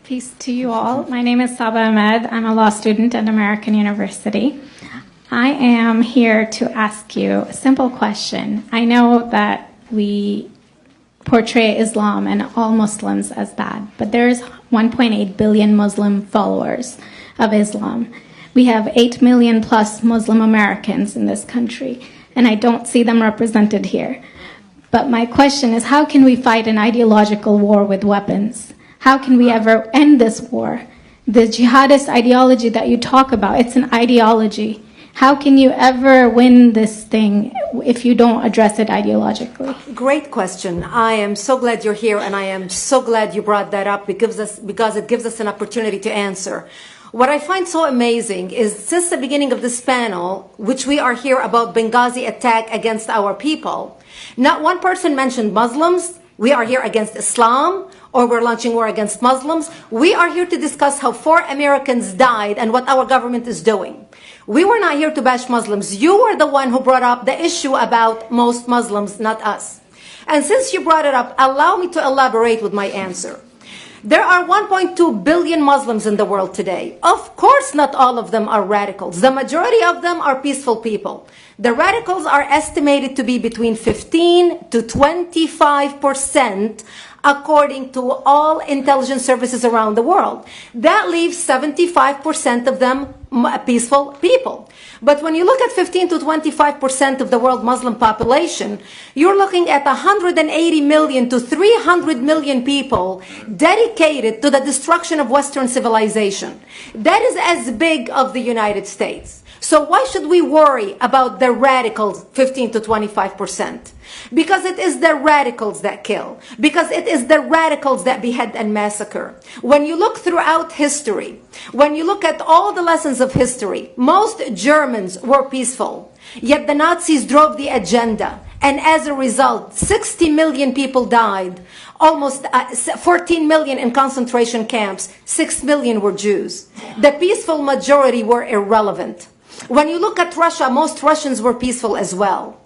Peace to you all. My name is Saba Ahmed. I'm a law student at American University. I am here to ask you a simple question. I know that we portray Islam and all Muslims as bad, but there's 1.8 billion Muslim followers of Islam. We have 8 million plus Muslim Americans in this country, and I don't see them represented here. But my question is, how can we fight an ideological war with weapons? How can we ever end this war? The jihadist ideology that you talk about, it's an ideology. How can you ever win this thing if you don't address it ideologically? Great question. I am so glad you're here, and I am so glad you brought that up because it gives us an opportunity to answer. What I find so amazing is since the beginning of this panel, which we are here about Benghazi attack against our people, not one person mentioned Muslims. We are here against Islam, or we're launching war against Muslims. We are here to discuss how 4 Americans died and what our government is doing. We were not here to bash Muslims. You were the one who brought up the issue about most Muslims, not us. And since you brought it up, allow me to elaborate with my answer. There are 1.2 billion Muslims in the world today. Of course, not all of them are radicals. The majority of them are peaceful people. The radicals are estimated to be between 15 to 25%, according to all intelligence services around the world. That leaves 75% of them peaceful people. But when you look at 15 to 25% of the world Muslim population, you're looking at 180 million to 300 million people dedicated to the destruction of Western civilization. That is as big of the United States. So why should we worry about the radicals, 15 to 25%? Because it is the radicals that kill. Because it is the radicals that behead and massacre. When you look throughout history, when you look at all the lessons of history, most Germans were peaceful. Yet the Nazis drove the agenda. And as a result, 60 million people died. Almost 14 million in concentration camps. 6 million were Jews. The peaceful majority were irrelevant. When you look at Russia, most Russians were peaceful as well.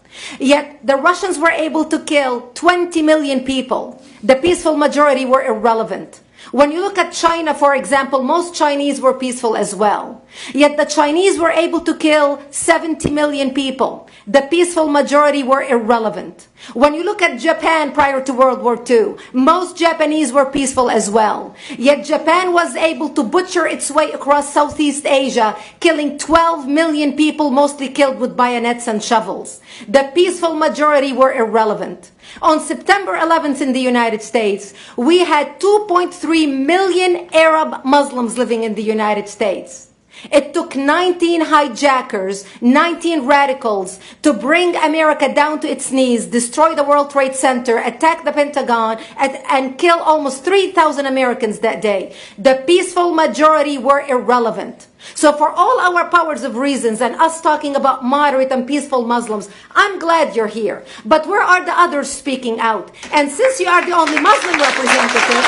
Yet the Russians were able to kill 20 million people. The peaceful majority were irrelevant. When you look at China, for example, most Chinese were peaceful as well. Yet the Chinese were able to kill 70 million people. The peaceful majority were irrelevant. When you look at Japan prior to World War II, most Japanese were peaceful as well. Yet Japan was able to butcher its way across Southeast Asia, killing 12 million people, mostly killed with bayonets and shovels. The peaceful majority were irrelevant. On September 11th in the United States, we had 2.3 million Arab Muslims living in the United States. It took 19 hijackers, 19 radicals to bring America down to its knees, destroy the World Trade Center, attack the Pentagon, and kill almost 3,000 Americans that day. The peaceful majority were irrelevant. So for all our powers of reasons and us talking about moderate and peaceful Muslims, I'm glad you're here. But where are the others speaking out? And since you are the only Muslim representative,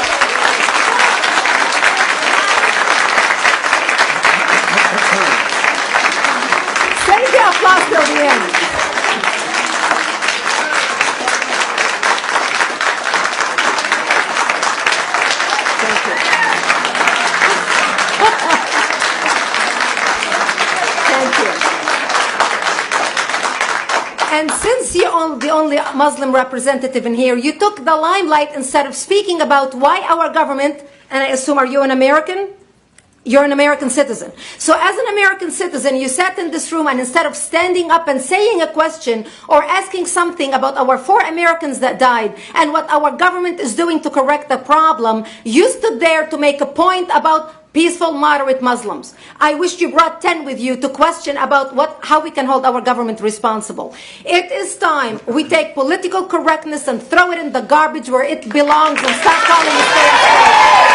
save the applause till the end. Thank you. Thank you. And since you're the only Muslim representative in here, you took the limelight instead of speaking about why our government, and I assume, are you an American? You're an American citizen. So as an American citizen, you sat in this room, and instead of standing up and saying a question or asking something about our 4 Americans that died and what our government is doing to correct the problem, you stood there to make a point about peaceful, moderate Muslims. I wish you brought 10 with you to question about how we can hold our government responsible. It is time we take political correctness and throw it in the garbage where it belongs and stop calling it fair.